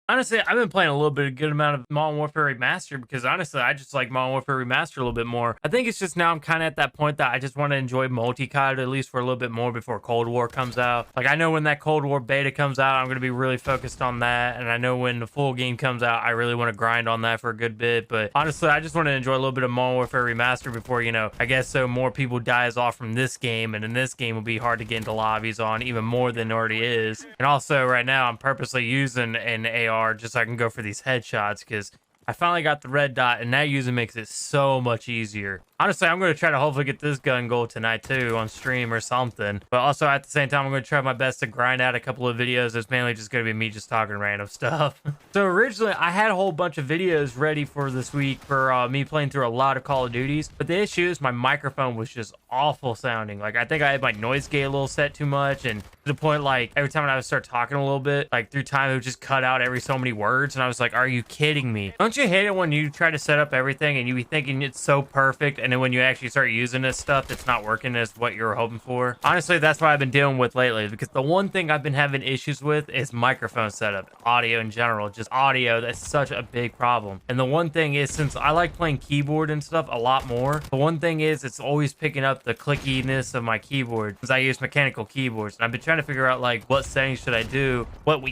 Honestly, I've been playing a little bit, a good amount of Modern Warfare Remastered because honestly, I just like Modern Warfare Remastered a little bit more. I think it's just now I'm kind of at that point that I just want to enjoy multi-COD at least for a little bit more before Cold War comes out. Like I know when that Cold War beta comes out, I'm going to be really focused on that, and I know when the full game comes out, I really want to grind on that for a good bit. But honestly, I just want to enjoy a little bit of Modern Warfare Remastered before I guess so more people dies off from this game, and in this game will be hard to get into lobbies on even more than it already is. And also right now, I'm purposely using an AR just so I can go for these headshots because I finally got the red dot, and that usually makes it so much easier. Honestly, I'm going to try to hopefully get this gun goal tonight too on stream or something. But also at the same time, I'm going to try my best to grind out a couple of videos. It's mainly just going to be me just talking random stuff. So originally, I had a whole bunch of videos ready for this week for me playing through a lot of Call of Duties. But the issue is my microphone was just awful sounding. Like I think I had my noise gate a little set too much, and to the point like every time I would start talking a little bit, like through time it would just cut out every so many words, and I was like, are you kidding me? Don't you hate it when you try to set up everything and you be thinking it's so perfect, and then when you actually start using this stuff, it's not working as what you were hoping for? Honestly, that's what I've been dealing with lately, because the one thing I've been having issues with is microphone setup, audio in general, just audio. That's such a big problem. And the one thing is, since I like playing keyboard and stuff a lot more, the one thing is it's always picking up the clickiness of my keyboard because I use mechanical keyboards, and I've been trying to figure out like what settings should I do,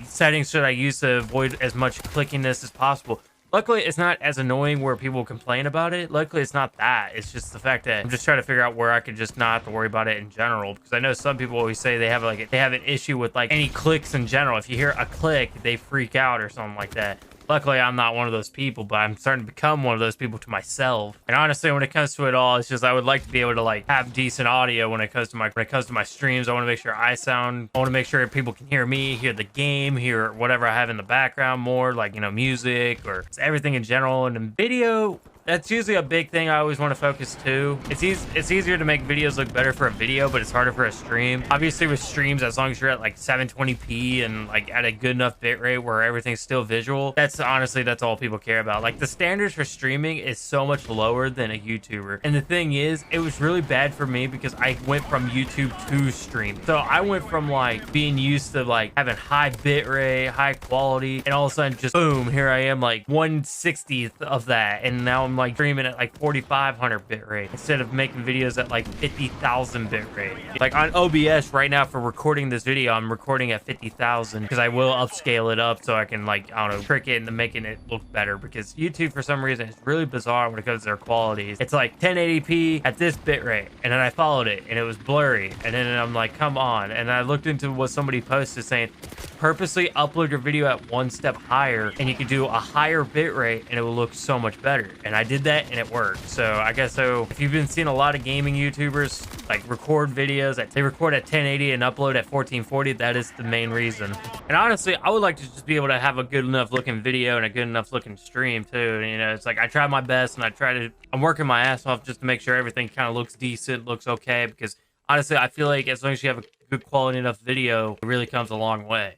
settings should I use to avoid as much clickiness as possible. Luckily, it's not as annoying where people complain about it. Luckily, it's not that. It's just the fact that I'm just trying to figure out where I could just not have to worry about it in general. Because I know some people always say they have an issue with like any clicks in general. If you hear a click, they freak out or something like that. Luckily, I'm not one of those people, but I'm starting to become one of those people to myself. And honestly, when it comes to it all, it's just I would like to be able to like have decent audio when it comes to my streams. I want to make sure I want to make sure people can hear me, hear the game, hear whatever I have in the background more, like music or everything in general. And in video, that's usually a big thing I always want to focus too. It's easier to make videos look better for a video, but it's harder for a stream. Obviously with streams, as long as you're at like 720p and like at a good enough bitrate where everything's still visual, that's all people care about. Like the standards for streaming is so much lower than a YouTuber. And the thing is, it was really bad for me because I went from YouTube to stream. So I went from like being used to like having high bitrate, high quality, and all of a sudden just boom, here I am like 1/60th of that. And now I'm like streaming at like 4500 bitrate instead of making videos at like 50,000 bitrate. Like on OBS right now for recording this video, I'm recording at 50,000 because I will upscale it up so I can like, I don't know, trick it into making it look better, because YouTube for some reason is really bizarre when it comes to their qualities. It's like 1080p at this bitrate, and then I followed it and it was blurry, and then I'm like, come on. And I looked into what somebody posted saying purposely upload your video at one step higher and you could do a higher bitrate and it will look so much better. And I did that and it worked. So I guess so if you've been seeing a lot of gaming YouTubers like record videos that they record at 1080 and upload at 1440, that is the main reason. And honestly, I would like to just be able to have a good enough looking video and a good enough looking stream too. It's like I try my best and I'm working my ass off just to make sure everything kind of looks decent, looks okay, because honestly, I feel like as long as you have a good quality enough video, it really comes a long way.